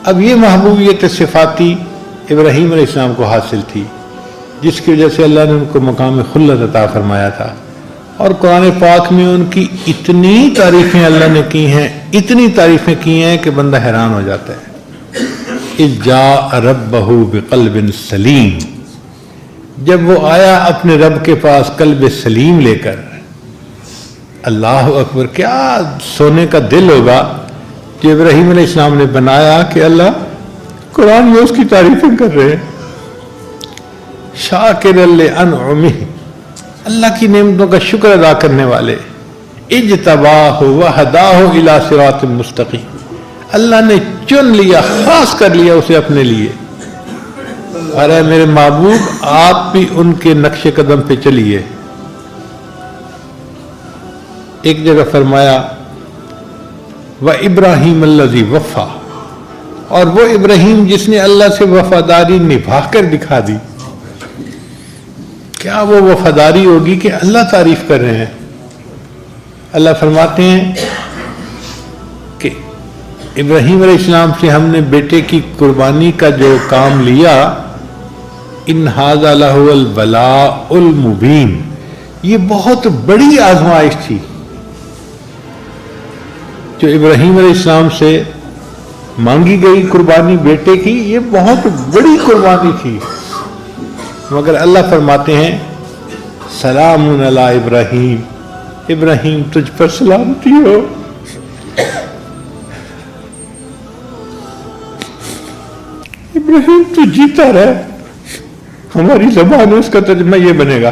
اب یہ محبوبیت صفاتی ابراہیم علیہ السلام کو حاصل تھی، جس کی وجہ سے اللہ نے ان کو مقام خلت عطا فرمایا تھا، اور قرآن پاک میں ان کی اتنی تعریفیں اللہ نے کی ہیں، اتنی تعریفیں کی ہیں کہ بندہ حیران ہو جاتا ہے۔ اذ جاء ربہ بقلب سلیم، جب وہ آیا اپنے رب کے پاس قلب سلیم لے کر، اللہ اکبر، کیا سونے کا دل ہوگا جو ابراہیم علیہ السلام نے بنایا کہ اللہ قرآن میں اس کی تعریفیں کر رہے ہیں۔ شاکر لانعمہ، اللہ کی نعمتوں کا شکر ادا کرنے والے، اجتباہ وہداہ الی صراط مستقیم، اللہ نے چن لیا، خاص کر لیا اسے اپنے لیے۔ ارے میرے محبوب، آپ بھی ان کے نقش قدم پہ چلیے۔ ایک جگہ فرمایا وَإِبْرَاهِيمَ الَّذِي وَفَّى، اور وہ ابراہیم جس نے اللہ سے وفاداری نبھا کر دکھا دی۔ کیا وہ وفاداری ہوگی کہ اللہ تعریف کر رہے ہیں؟ اللہ فرماتے ہیں کہ ابراہیم علیہ السلام سے ہم نے بیٹے کی قربانی کا جو کام لیا، ان ھذا لہو البلاء المبین، یہ بہت بڑی آزمائش تھی جو ابراہیم علیہ السلام سے مانگی گئی قربانی بیٹے کی، یہ بہت بڑی قربانی تھی، مگر اللہ فرماتے ہیں سلام علی ابراہیم، ابراہیم تجھ پر سلامتی ہو۔ ابراہیم تو جیتا رہے، ہماری زبان میں اس کا ترجمہ یہ بنے گا،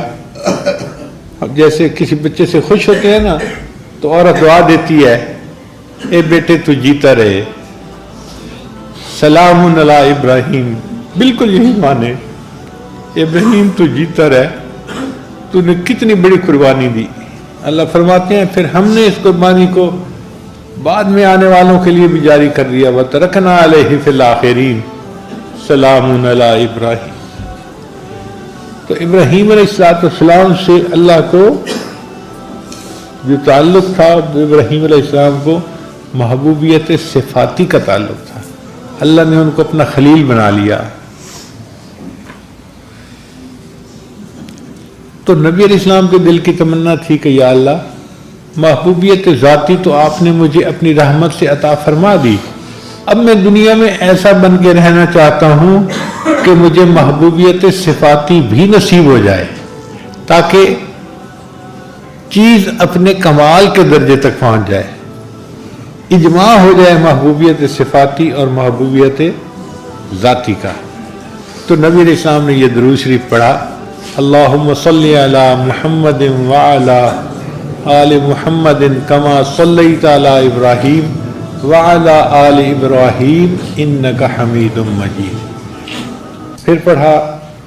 اب جیسے کسی بچے سے خوش ہوتے ہیں نا تو عورت دعا دیتی ہے، اے بیٹے تو جیتا رہے، سلام علی ابراہیم، بالکل یہی مانے، ابراہیم تو جیتا رہے، تو نے کتنی بڑی قربانی دی۔ اللہ فرماتے ہیں پھر ہم نے اس قربانی کو بعد میں آنے والوں کے لیے بھی جاری کر دیا، وَتَرَكْنَا عَلَيْهِ فِي الْآخِرِينَ سلام علی ابراہیم۔ تو ابراہیم علیہ السلام سے اللہ کو جو تعلق تھا، ابراہیم علیہ السلام کو محبوبیت صفاتی کا تعلق تھا، اللہ نے ان کو اپنا خلیل بنا لیا۔ تو نبی علیہ السلام کے دل کی تمنا تھی کہ یا اللہ، محبوبیت ذاتی تو آپ نے مجھے اپنی رحمت سے عطا فرما دی، اب میں دنیا میں ایسا بن کے رہنا چاہتا ہوں کہ مجھے محبوبیت صفاتی بھی نصیب ہو جائے، تاکہ چیز اپنے کمال کے درجے تک پہنچ جائے، اجماع ہو جائے محبوبیت صفاتی اور محبوبیت ذاتی کا۔ تو نبی علیہ السلام نے یہ درود شریف پڑھا، اللہم صلی علی محمد وعلی آل محمد کما صلیت علی ابراہیم وعلی آل ابراہیم انک حمید مجید۔ پھر پڑھا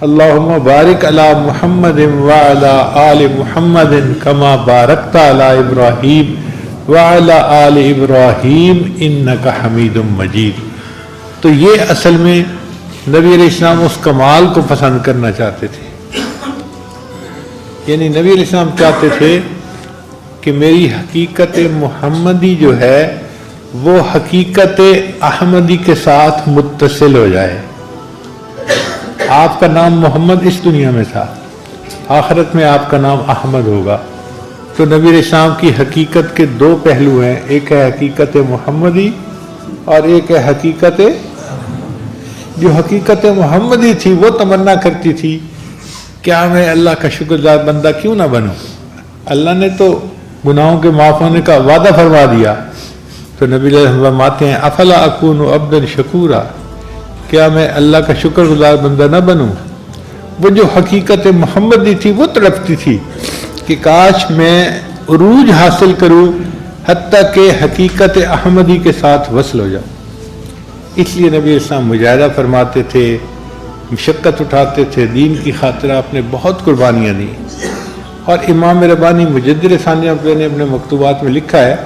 اللہم بارک علی محمد وعلی آل محمد کما بارکت علی ابراہیم وعلی آل ابراہیم انک حمید مجید۔ تو یہ اصل میں نبی علیہ السلام اس کمال کو پسند کرنا چاہتے تھے، یعنی نبی علیہ السلام چاہتے تھے کہ میری حقیقت محمدی جو ہے وہ حقیقت احمدی کے ساتھ متصل ہو جائے۔ آپ کا نام محمد اس دنیا میں تھا، آخرت میں آپ کا نام احمد ہوگا۔ تو نبی علیہ السلام کی حقیقت کے دو پہلو ہیں، ایک ہے حقیقت محمدی اور ایک ہے حقیقت، جو حقیقت محمدی تھی وہ تمنا کرتی تھی کیا میں اللہ کا شکر گزار بندہ کیوں نہ بنوں، اللہ نے تو گناہوں کے معاف ہونے کا وعدہ فرما دیا۔ تو نبی علیہ السلام فرماتے ہیں افلا اکون عبدا شکورا، کیا میں اللہ کا شکر گزار بندہ نہ بنوں۔ وہ جو حقیقت محمدی تھی وہ تڑپتی تھی کہ کاش میں عروج حاصل کروں حتیٰ کہ حقیقت احمدی کے ساتھ وصل ہو جاؤں۔ اس لیے نبی السلام مجاہدہ فرماتے تھے، مشقت اٹھاتے تھے، دین کی خاطر آپ نے بہت قربانیاں دی۔ اور امام ربانی مجدد ثانیہ نے اپنے مکتوبات میں لکھا ہے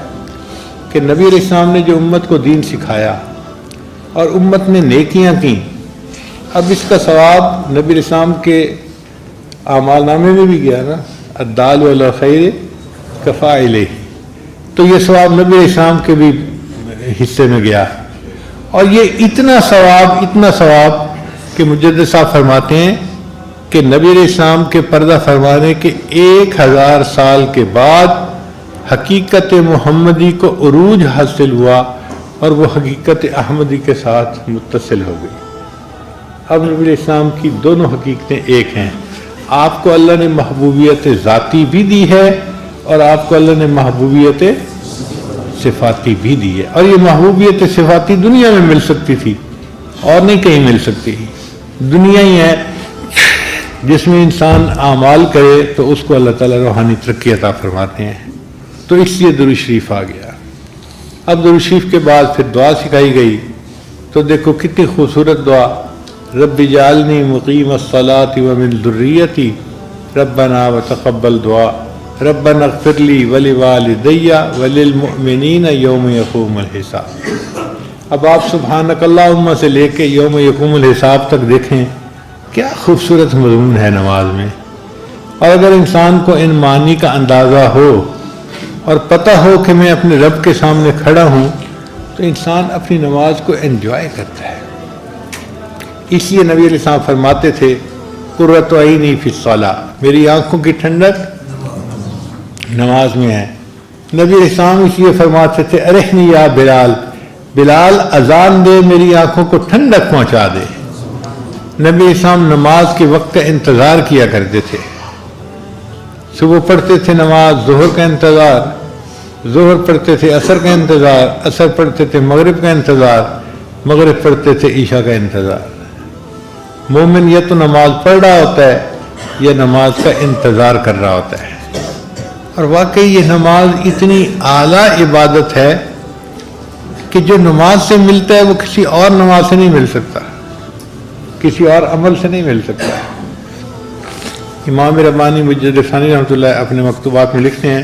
کہ نبی علیہ السلام نے جو امت کو دین سکھایا اور امت نے نیکیاں کی، اب اس کا ثواب نبی علیہ السلام کے اعمال نامے میں بھی گیا نا، الدال علی الخیر کفاعلہ، تو یہ ثواب نبی علیہ السلام کے بھی حصے میں گیا۔ اور یہ اتنا ثواب کہ مجدد صاحب فرماتے ہیں کہ نبی علیہ السلام کے پردہ فرمانے کے 1000 سال کے بعد حقیقت محمدی کو عروج حاصل ہوا اور وہ حقیقت احمدی کے ساتھ متصل ہو گئی۔ اب نبی علیہ السلام کی دونوں حقیقتیں ایک ہیں۔ آپ کو اللہ نے محبوبیت ذاتی بھی دی ہے اور آپ کو اللہ نے محبوبیت صفاتی بھی دی ہے، اور یہ محبوبیت صفاتی دنیا میں مل سکتی تھی اور نہیں کہیں مل سکتی۔ دنیا ہی ہے جس میں انسان اعمال کرے تو اس کو اللہ تعالیٰ روحانی ترقی عطا فرماتے ہیں، تو اس لیے درود شریف آ گیا۔ اب درود شریف کے بعد پھر دعا سکھائی گئی، تو دیکھو کتنی خوبصورت دعا، رب اجعلنی مقیم الصلاۃ ومن ذریتی ربنا وتقبل دعا ربنا اغفر لی ولوالدی وللمؤمنین یوم یقوم الحساب۔ اب آپ سبحانک اللہم سے لے کے یوم یقوم الحساب تک دیکھیں کیا خوبصورت مضمون ہے نماز میں۔ اور اگر انسان کو ان معنی کا اندازہ ہو اور پتہ ہو کہ میں اپنے رب کے سامنے کھڑا ہوں، تو انسان اپنی نماز کو انجوائے کرتا ہے۔ اس لیے نبی علیہ السلام فرماتے تھے قرۃ عینی فی الصلاۃ، میری آنکھوں کی ٹھنڈک نماز میں ہے۔ نبی علیہ السلام اس لیے فرماتے تھے ارحنی یا بلال، بلال اذان دے میری آنکھوں کو ٹھنڈک پہنچا دے۔ نبی اسلام نماز کے وقت کا انتظار کیا کرتے تھے، صبح پڑھتے تھے نماز ظہر کا انتظار، ظہر پڑھتے تھے عصر کا انتظار، عصر پڑھتے تھے مغرب کا انتظار، مغرب پڑھتے تھے عشاء کا انتظار۔ مومن یا تو نماز پڑھ رہا ہوتا ہے یا نماز کا انتظار کر رہا ہوتا ہے، اور واقعی یہ نماز اتنی اعلیٰ عبادت ہے کہ جو نماز سے ملتا ہے وہ کسی اور نماز سے نہیں مل سکتا، کسی اور عمل سے نہیں مل سکتا۔ امام ربانی مجدد ثانی رحمۃ اللہ اپنے مکتوبات میں لکھتے ہیں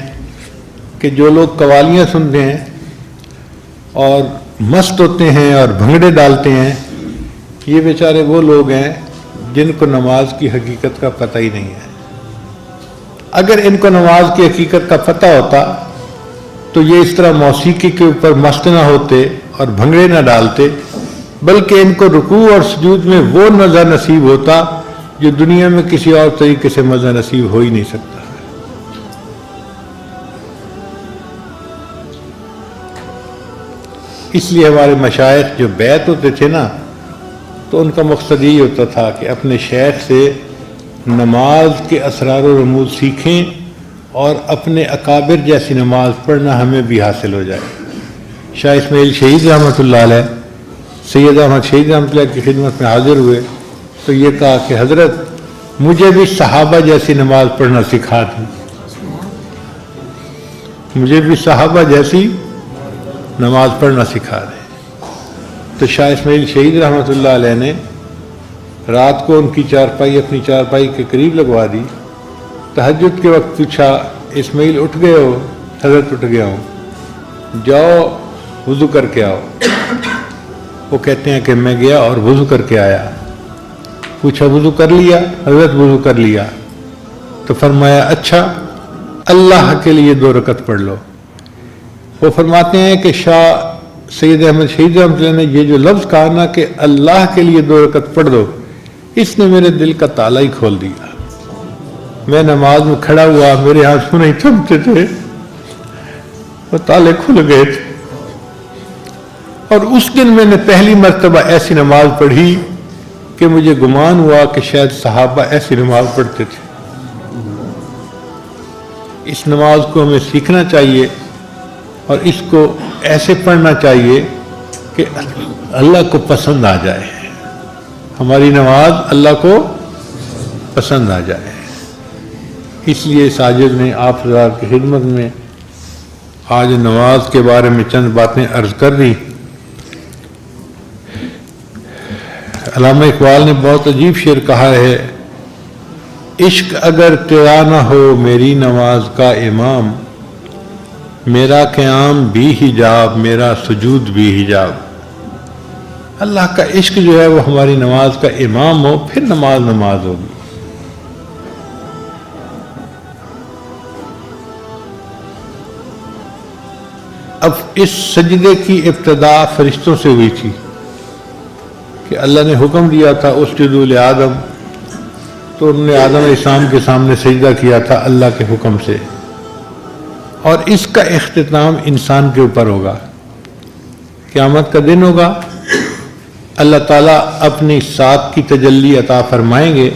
کہ جو لوگ قوالیاں سنتے ہیں اور مست ہوتے ہیں اور بھنگڑے ڈالتے ہیں، یہ بیچارے وہ لوگ ہیں جن کو نماز کی حقیقت کا پتہ ہی نہیں ہے۔ اگر ان کو نماز کی حقیقت کا پتہ ہوتا تو یہ اس طرح موسیقی کے اوپر مست نہ ہوتے اور بھنگڑے نہ ڈالتے، بلکہ ان کو رکوع اور سجود میں وہ مزہ نصیب ہوتا جو دنیا میں کسی اور طریقے سے مزہ نصیب ہو ہی نہیں سکتا۔ اس لیے ہمارے مشائخ جو بیعت ہوتے تھے نا، تو ان کا مقصد یہی ہوتا تھا کہ اپنے شیخ سے نماز کے اسرار و رموز سیکھیں اور اپنے اکابر جیسی نماز پڑھنا ہمیں بھی حاصل ہو جائے۔ شاہ اسماعیل شہید رحمۃ اللہ علیہ سید احمد شہید رحمۃ اللہ کی خدمت میں حاضر ہوئے تو یہ کہا کہ حضرت مجھے بھی صحابہ جیسی نماز پڑھنا سکھا دیں، مجھے بھی صحابہ جیسی نماز پڑھنا سکھا دیں۔ تو شاہ اسماعیل شہید رحمۃ اللہ علیہ نے رات کو ان کی چارپائی اپنی چارپائی کے قریب لگوا دی، تہجد کے وقت پوچھا اسماعیل اٹھ گئے ہو؟ حضرت اٹھ گیا ہوں، جاؤ وضو کر کے آؤ۔ وہ کہتے ہیں کہ میں گیا اور وضو کر کے آیا۔ پوچھا وضو کر لیا؟ حضرت وضو کر لیا۔ تو فرمایا اچھا اللہ کے لیے 2 رکعت پڑھ لو۔ وہ فرماتے ہیں کہ شاہ سید احمد شہید رحمۃ اللہ نے یہ جو لفظ کہا نا کہ اللہ کے لیے 2 رکعت پڑھ دو، اس نے میرے دل کا تالا ہی کھول دیا۔ میں نماز میں کھڑا ہوا، میرے آنسو نہیں تھمتے تھے، وہ تالے کھل گئے تھے، اور اس دن میں نے پہلی مرتبہ ایسی نماز پڑھی کہ مجھے گمان ہوا کہ شاید صحابہ ایسی نماز پڑھتے تھے۔ اس نماز کو ہمیں سیکھنا چاہیے اور اس کو ایسے پڑھنا چاہیے کہ اللہ کو پسند آ جائے، ہماری نماز اللہ کو پسند آ جائے۔ اس لیے ساجد نے آپ حضرات کی خدمت میں آج نماز کے بارے میں چند باتیں عرض کر دی۔ علامہ اقبال نے بہت عجیب شعر کہا ہے، عشق اگر تیرا نہ ہو میری نماز کا امام، میرا قیام بھی حجاب میرا سجود بھی حجاب۔ اللہ کا عشق جو ہے وہ ہماری نماز کا امام ہو، پھر نماز نماز ہوگی۔ اب اس سجدے کی ابتدا فرشتوں سے ہوئی تھی، کہ اللہ نے حکم دیا تھا اسجدوا لآدم، تو انہوں نے آدم علیہ السلام کے سامنے سجدہ کیا تھا اللہ کے حکم سے، اور اس کا اختتام انسان کے اوپر ہوگا، قیامت کا دن ہوگا، اللہ تعالیٰ اپنی ساتھ کی تجلی عطا فرمائیں گے،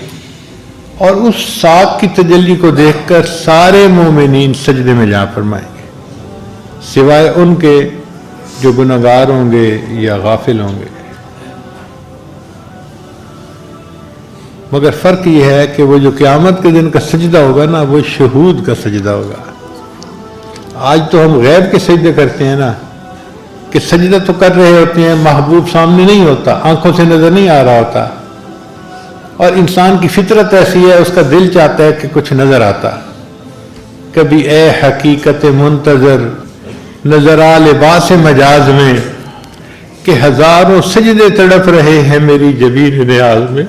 اور اس ساتھ کی تجلی کو دیکھ کر سارے مومنین سجدے میں جا فرمائیں گے، سوائے ان کے جو گنہگار ہوں گے یا غافل ہوں گے۔ مگر فرق یہ ہے کہ وہ جو قیامت کے دن کا سجدہ ہوگا نا، وہ شہود کا سجدہ ہوگا۔ آج تو ہم غیب کے سجدے کرتے ہیں نا، کہ سجدہ تو کر رہے ہوتے ہیں، محبوب سامنے نہیں ہوتا، آنکھوں سے نظر نہیں آ رہا ہوتا، اور انسان کی فطرت ایسی ہے، اس کا دل چاہتا ہے کہ کچھ نظر آتا۔ کبھی اے حقیقت منتظر نظر آ لباس مجاز میں، کہ ہزاروں سجدے تڑپ رہے ہیں میری جبین نیاز میں۔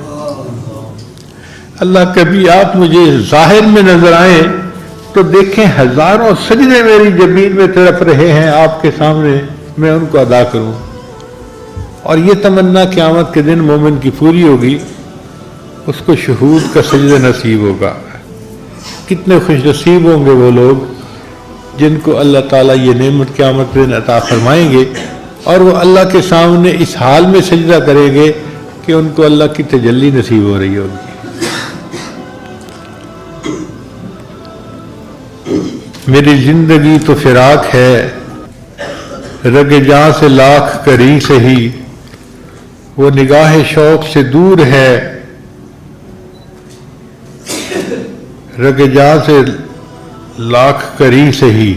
اللہ کبھی آپ مجھے ظاہر میں نظر آئیں تو دیکھیں ہزاروں سجدے میری جبین میں تڑپ رہے ہیں آپ کے سامنے، میں ان کو ادا کروں۔ اور یہ تمنا قیامت کے دن مومن کی پوری ہوگی، اس کو شہود کا سجدہ نصیب ہوگا۔ کتنے خوش نصیب ہوں گے وہ لوگ جن کو اللہ تعالیٰ یہ نعمت قیامت کے دن عطا فرمائیں گے، اور وہ اللہ کے سامنے اس حال میں سجدہ کریں گے کہ ان کو اللہ کی تجلی نصیب ہو رہی ہوگی۔ میری زندگی تو فراق ہے، رگ جاں سے لاکھ کری سہی، وہ نگاہ شوق سے دور ہے، رگ جاں سے لاکھ کری سہی۔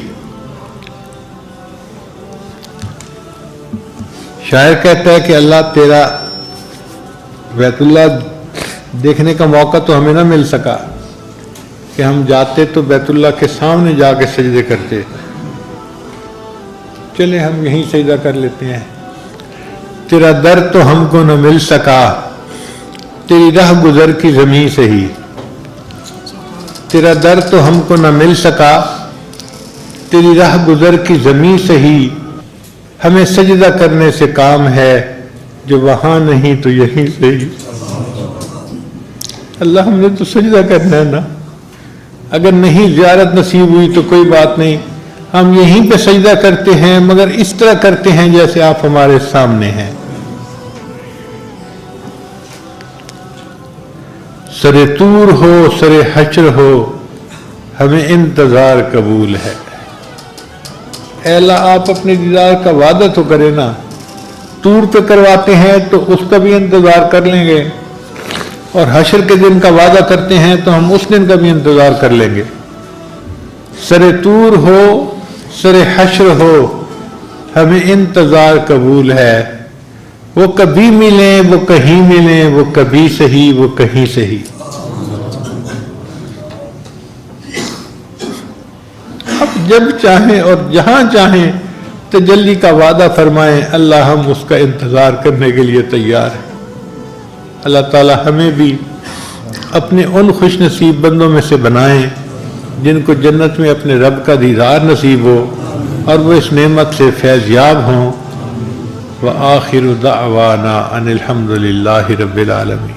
شاعر کہتا ہے کہ اللہ تیرا بیت اللہ دیکھنے کا موقع تو ہمیں نہ مل سکا کہ ہم جاتے تو بیت اللہ کے سامنے جا کے سجدے کرتے، چلے ہم یہیں سجدہ کر لیتے ہیں۔ تیرا در تو ہم کو نہ مل سکا، تیری راہ گزر کی زمین سے ہی، تیرا در تو ہم کو نہ مل سکا، تیری راہ گزر کی زمین سے ہی، ہمیں سجدہ کرنے سے کام ہے، جو وہاں نہیں تو یہیں سے ہی۔ اللہ ہم نے تو سجدہ کرنا ہے نا، اگر نہیں زیارت نصیب ہوئی تو کوئی بات نہیں، ہم یہیں پہ سجدہ کرتے ہیں، مگر اس طرح کرتے ہیں جیسے آپ ہمارے سامنے ہیں۔ سر طور ہو سر حشر ہو، ہمیں انتظار قبول ہے۔ اے اللہ آپ اپنے دیدار کا وعدہ تو کرے نا، طور پہ کرواتے ہیں تو اس کا بھی انتظار کر لیں گے، اور حشر کے دن کا وعدہ کرتے ہیں تو ہم اس دن کا بھی انتظار کر لیں گے۔ سر طور ہو سر حشر ہو، ہمیں انتظار قبول ہے، وہ کبھی ملیں وہ کہیں ملیں، وہ کبھی صحیح وہ کہیں صحیح۔ اب جب چاہیں اور جہاں چاہیں تجلی کا وعدہ فرمائیں، اللہ ہم اس کا انتظار کرنے کے لیے تیار ہیں۔ اللہ تعالی ہمیں بھی اپنے ان خوش نصیب بندوں میں سے بنائیں جن کو جنت میں اپنے رب کا دیدار نصیب ہو، اور وہ اس نعمت سے فیض یاب ہوں۔ وآخر دعوانا ان الحمد للہ رب العالمین۔